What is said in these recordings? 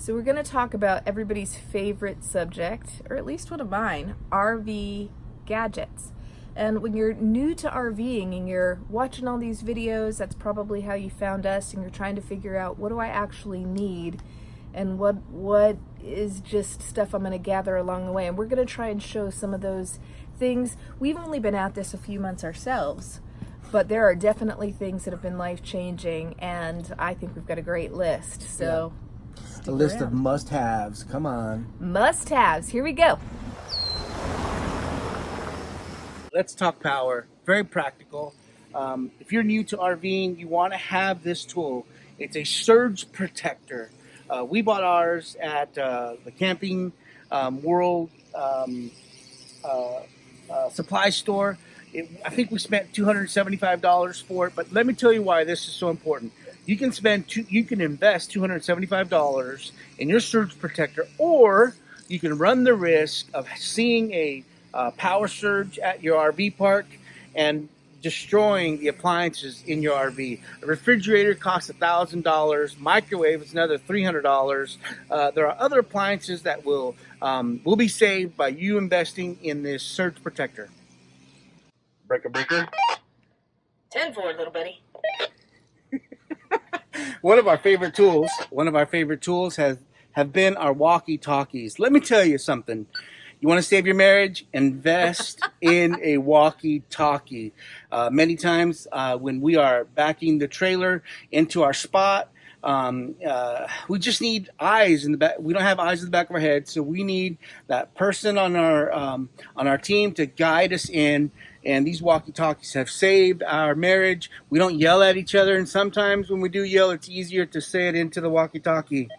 So we're going to talk about everybody's favorite subject, or at least one of mine, RV gadgets. And when you're new to RVing and you're watching all these videos, that's probably how you found us, and you're trying to figure out, what do I actually need and what is just stuff I'm going to gather along the way. And we're going to try and show some of those things. We've only been at this a few months ourselves, but there are definitely things that have been life-changing, and I think we've got a great list. So a list of must-haves. Come on. Must-haves. Here we go. Let's talk power. Very practical. If you're new to RVing, you want to have this tool. It's a surge protector. We bought ours at the Camping World supply store. I think we spent $275 for it, but let me tell you why this is so important. You can invest $275 in your surge protector, or you can run the risk of seeing a power surge at your RV park and destroying the appliances in your RV. A refrigerator costs $1,000. Microwave is another $300. There are other appliances that will be saved by you investing in this surge protector. Breaker. 10-4, little buddy. One of our favorite tools have been our Walkie Talkies. Let me tell you something. You want to save your marriage? Invest in a Walkie Talkie. Many times when we are backing the trailer into our spot, we just need eyes in the back. We don't have eyes in the back of our head, so we need that person on our team to guide us in. And these Walkie Talkies have saved our marriage. We don't yell at each other, and sometimes when we do yell, it's easier to say it into the Walkie Talkie.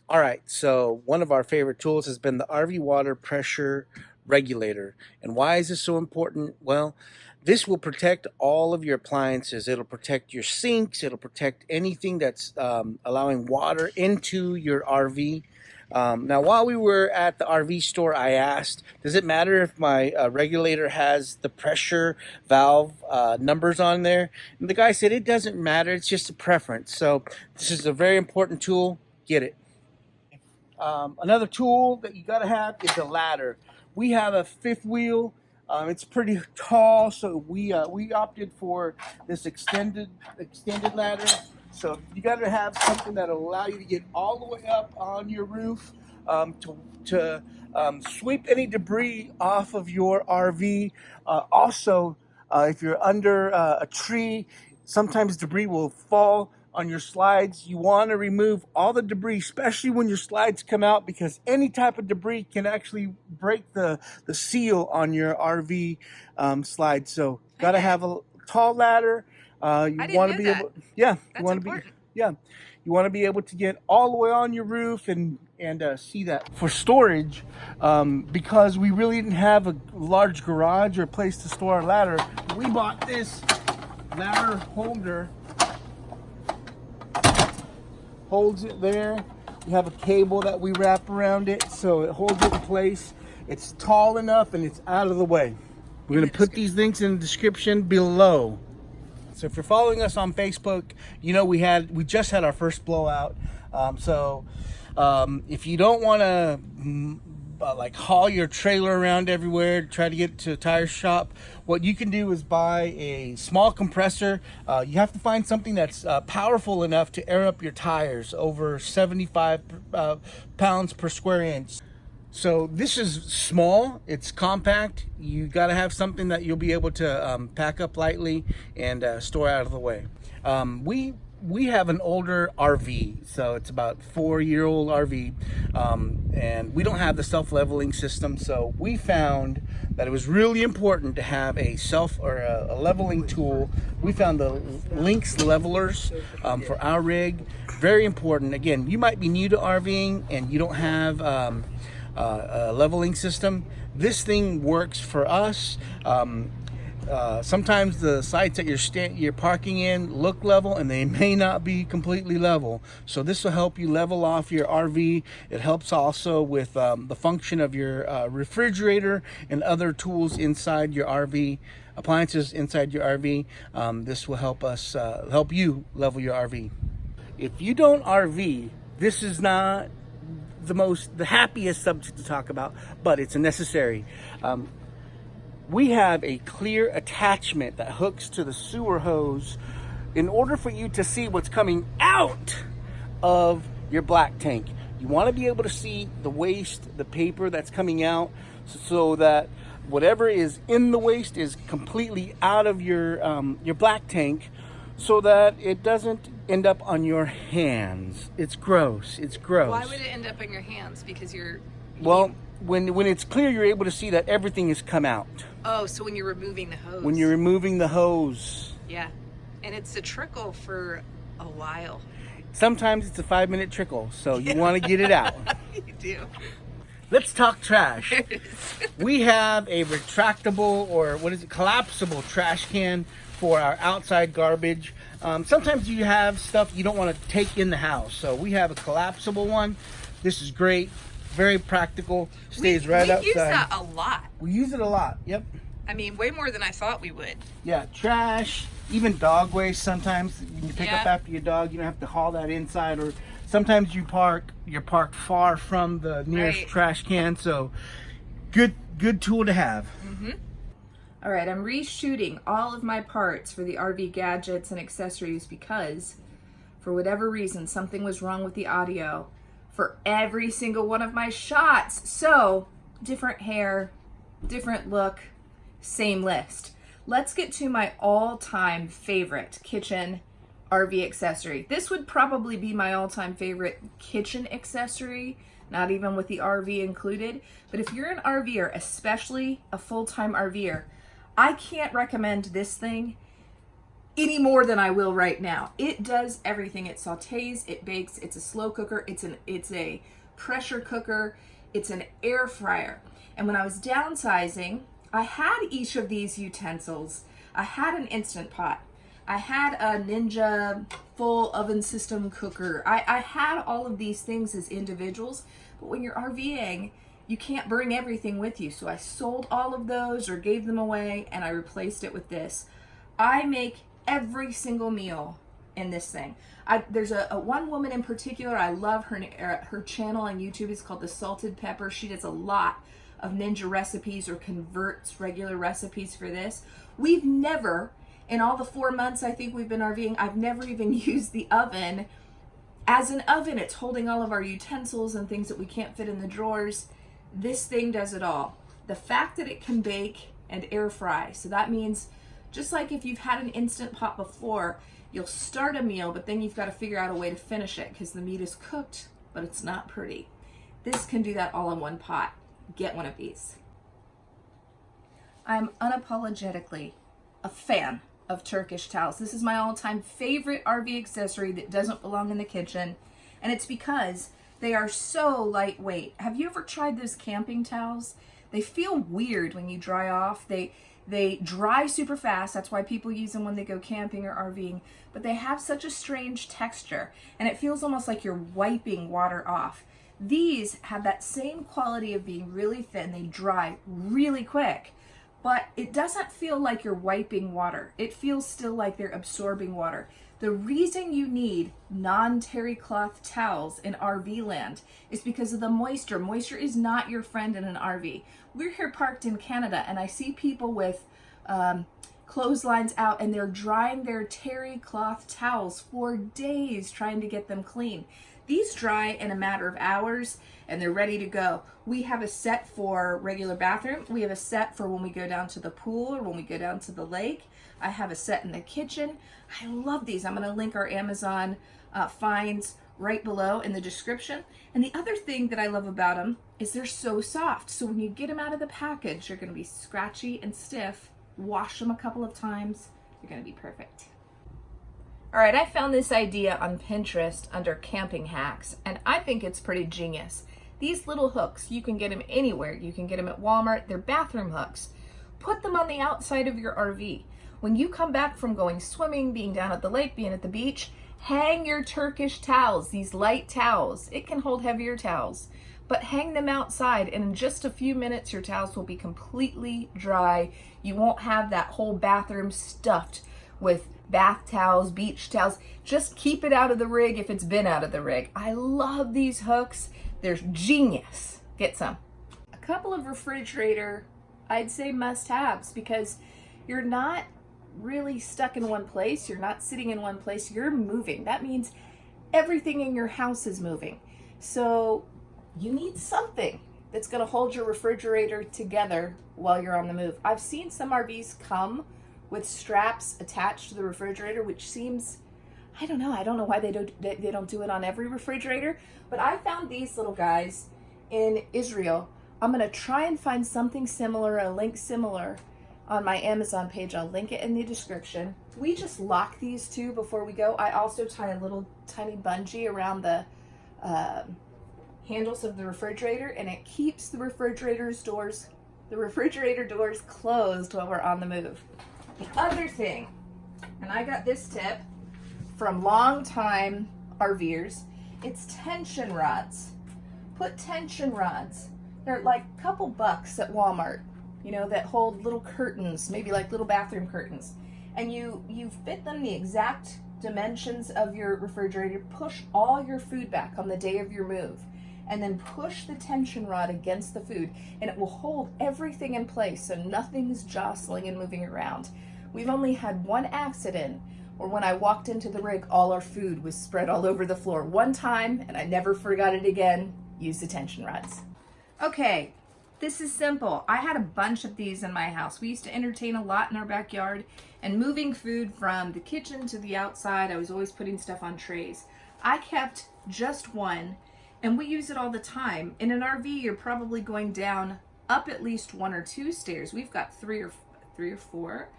All right, so one of our favorite tools has been the RV water pressure regulator. And why is this so important? Well, this will protect all of your appliances. It'll protect your sinks. It'll protect anything that's allowing water into your RV. Now, while we were at the RV store, I asked, does it matter if my regulator has the pressure valve numbers on there? And the guy said it doesn't matter. It's just a preference. So this is a very important tool. Get it. Another tool that you got to have is a ladder. We have a fifth wheel. It's pretty tall, so we opted for this extended ladder. So you got to have something that will allow you to get all the way up on your roof to sweep any debris off of your RV. Also, if you're under a tree, sometimes debris will fall on your slides. You want to remove all the debris, especially when your slides come out, because any type of debris can actually break the seal on your RV slide. So got to have a tall ladder. You want to be able, you want to be able to get all the way on your roof and see that. For storage, because we really didn't have a large garage or place to store our ladder, we bought this ladder holder. Holds it there. We have a cable that we wrap around it so it holds it in place. It's tall enough and it's out of the way. We're going to put these links in the description below. So if you're following us on Facebook, you know we just had our first blowout. If you don't want to like haul your trailer around everywhere, try to get to a tire shop, what you can do is buy a small compressor. You have to find something that's powerful enough to air up your tires, over 75 pounds per square inch. So this is small, it's compact. You got to have something that you'll be able to pack up lightly and store out of the way. We have an older RV, so it's about 4-year-old RV, and we don't have the self-leveling system, so we found that it was really important to have a leveling tool. We found the Lynx levelers for our rig. Very important. Again, you might be new to RVing and you don't have a leveling system. This thing works for us. Sometimes the sites that you're parking in look level and they may not be completely level. So this will help you level off your RV. It helps also with the function of your refrigerator and other tools inside your RV, appliances inside your RV. This will help you level your RV. If you don't RV, This is not the happiest subject to talk about, but it's a necessary. We have a clear attachment that hooks to the sewer hose in order for you to see what's coming out of your black tank. You want to be able to see the waste, the paper that's coming out, so that whatever is in the waste is completely out of your black tank, so that it doesn't end up on your hands. It's gross. It's gross. Why would it end up on your hands? Because well, when it's clear, you're able to see that everything has come out. Oh, so when you're removing the hose. When you're removing the hose. Yeah. And it's a trickle for a while. Sometimes it's a 5-minute trickle, so you want to get it out. You do. Let's talk trash. We have a retractable, or collapsible trash can for our outside garbage. Sometimes you have stuff you don't want to take in the house, so we have a collapsible one. This is great, very practical, stays right outside. We use that a lot. We use it a lot, yep. I mean, way more than I thought we would. Yeah, trash, even dog waste sometimes. You pick up after your dog, you don't have to haul that inside, or sometimes you're parked far from the nearest trash can, so good tool to have. Mm-hmm. All right, I'm reshooting all of my parts for the RV gadgets and accessories because for whatever reason, something was wrong with the audio for every single one of my shots. So different hair, different look, same list. Let's get to my all-time favorite kitchen RV accessory. This would probably be my all-time favorite kitchen accessory, not even with the RV included. But if you're an RVer, especially a full-time RVer, I can't recommend this thing any more than I will right now. It does everything. It sautés, it bakes, it's a slow cooker, it's a pressure cooker, it's an air fryer. And when I was downsizing, I had each of these utensils. I had an Instant Pot. I had a Ninja full oven system cooker. I had all of these things as individuals, but when you're RVing, you can't bring everything with you. So I sold all of those or gave them away, and I replaced it with this. I make every single meal in this thing. There's a one woman in particular, I love her channel on YouTube. It's called The Salted Pepper. She does a lot of Ninja recipes or converts regular recipes for this. We've never, in all the 4 months I think we've been RVing, I've never even used the oven as an oven. It's holding all of our utensils and things that we can't fit in the drawers. This thing does it all. The fact that it can bake and air fry, so that means just like if you've had an Instant Pot before, you'll start a meal, but then you've got to figure out a way to finish it because the meat is cooked, but it's not pretty. This can do that all in one pot. Get one of these. I'm unapologetically a fan of Turkish Towels. This is my all-time favorite RV accessory that doesn't belong in the kitchen, and it's because they are so lightweight. Have you ever tried those camping towels? They feel weird when you dry off. They dry super fast. That's why people use them when they go camping or RVing. But they have such a strange texture, and it feels almost like you're wiping water off. These have that same quality of being really thin. They dry really quick, but it doesn't feel like you're wiping water. It feels still like they're absorbing water. The reason you need non-terry cloth towels in RV land is because of the moisture. Moisture is not your friend in an RV. We're here parked in Canada, and I see people with clotheslines out, and they're drying their terry cloth towels for days trying to get them clean. These dry in a matter of hours, and they're ready to go. We have a set for regular bathroom. We have a set for when we go down to the pool or when we go down to the lake. I have a set in the kitchen. I love these. I'm going to link our Amazon finds right below in the description. And the other thing that I love about them is they're so soft. So when you get them out of the package, they're going to be scratchy and stiff. Wash them a couple of times. They're going to be perfect. All right, I found this idea on Pinterest under camping hacks, and I think it's pretty genius. These little hooks, you can get them anywhere. You can get them at Walmart. They're bathroom hooks. Put them on the outside of your RV. When you come back from going swimming, being down at the lake, being at the beach, hang your Turkish towels, these light towels. It can hold heavier towels, but hang them outside, and in just a few minutes, your towels will be completely dry. You won't have that whole bathroom stuffed with bath towels, beach towels. Just keep it out of the rig if it's been out of the rig. I love these hooks. They're genius. Get some. A couple of refrigerator, I'd say must-haves, because you're not really stuck in one place. You're not sitting in one place. You're moving. That means everything in your house is moving. So you need something that's going to hold your refrigerator together while you're on the move. I've seen some RVs come with straps attached to the refrigerator, which seems, I don't know why they don't do it on every refrigerator, but I found these little guys in Israel. I'm going to try and find something similar, a link similar on my Amazon page. I'll link it in the description. We just lock these two before we go. I also tie a little tiny bungee around the handles of the refrigerator, and it keeps the refrigerator doors closed while we're on the move. The other thing, and I got this tip from longtime RVers, it's tension rods. Put tension rods. They're like a couple bucks at Walmart, you know, that hold little curtains, maybe like little bathroom curtains. And you fit them the exact dimensions of your refrigerator. Push all your food back on the day of your move, and then push the tension rod against the food, and it will hold everything in place so nothing's jostling and moving around. We've only had one accident, or when I walked into the rig, all our food was spread all over the floor. One time, and I never forgot it again. Use the tension rods. Okay, this is simple. I had a bunch of these in my house. We used to entertain a lot in our backyard, and moving food from the kitchen to the outside, I was always putting stuff on trays. I kept just one, and we use it all the time. In an RV, you're probably going down up at least 1 or 2 stairs. We've got three or four.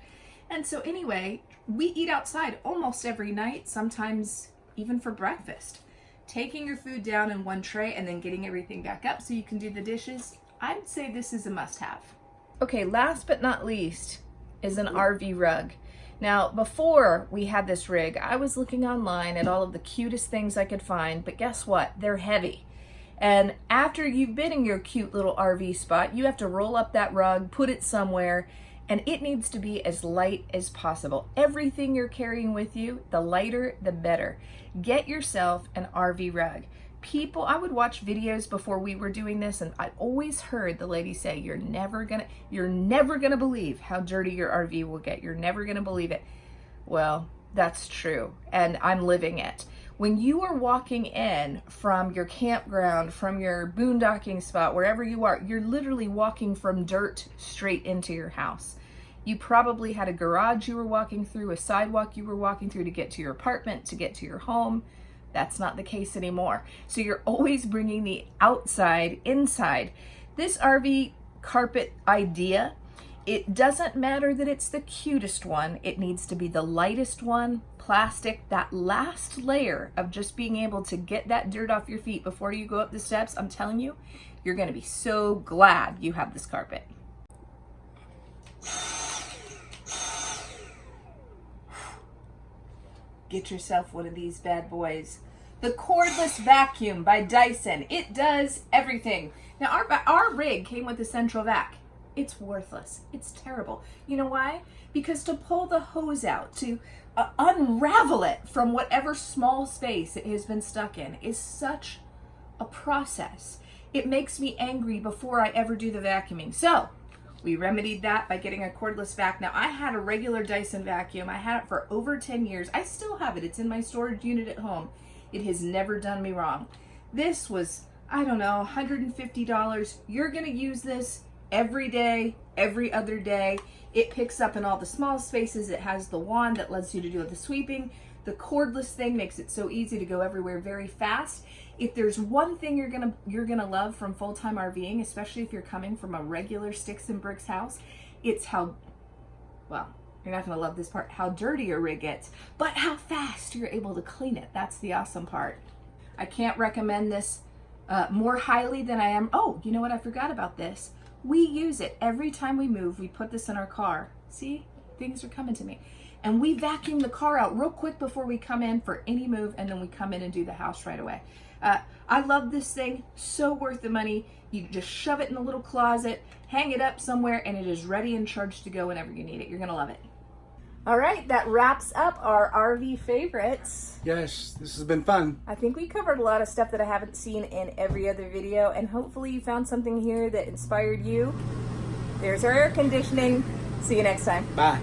And so anyway, we eat outside almost every night, sometimes even for breakfast. Taking your food down in one tray and then getting everything back up so you can do the dishes, I'd say this is a must-have. Okay, last but not least is an RV rug. Now, before we had this rig, I was looking online at all of the cutest things I could find, but guess what? They're heavy. And after you've been in your cute little RV spot, you have to roll up that rug, put it somewhere, and it needs to be as light as possible. Everything you're carrying with you, the lighter, the better. Get yourself an RV rug. I would watch videos before we were doing this, and I always heard the lady say, you're never gonna believe how dirty your RV will get. You're never gonna believe it. Well, that's true, and I'm living it. When you are walking in from your campground, from your boondocking spot, wherever you are, you're literally walking from dirt straight into your house. You probably had a garage you were walking through, a sidewalk you were walking through to get to your apartment, to get to your home. That's not the case anymore. So you're always bringing the outside inside. This RV carpet idea, it doesn't matter that it's the cutest one. It needs to be the lightest one, plastic. That last layer of just being able to get that dirt off your feet before you go up the steps, I'm telling you, you're gonna be so glad you have this carpet. Get yourself one of these bad boys. The Cordless Vacuum by Dyson. It does everything. Now our rig came with a central vac. It's worthless. It's terrible. You know why? Because to pull the hose out, to unravel it from whatever small space it has been stuck in is such a process. It makes me angry before I ever do the vacuuming. So we remedied that by getting a cordless vac. Now, I had a regular Dyson vacuum. I had it for over 10 years. I still have it. It's in my storage unit at home. It has never done me wrong. This was, I don't know, $150. You're going to use this every day, every other day. It picks up in all the small spaces. It has the wand that lets you to do the sweeping. The cordless thing makes it so easy to go everywhere very fast. If there's one thing you're gonna love from full-time RVing, especially if you're coming from a regular sticks and bricks house, it's how, well, you're not gonna love this part, how dirty your rig gets, but how fast you're able to clean it. That's the awesome part. I can't recommend this more highly than I am. Oh, you know what? I forgot about this. We use it every time we move. We put this in our car. See, things are coming to me. And we vacuum the car out real quick before we come in for any move, and then we come in and do the house right away. I love this thing, so worth the money. You just shove it in a little closet, hang it up somewhere, and it is ready and charged to go whenever you need it. You're gonna love it. All right, that wraps up our RV favorites. Yes, this has been fun. I think we covered a lot of stuff that I haven't seen in every other video, and hopefully you found something here that inspired you. There's our air conditioning. See you next time. Bye.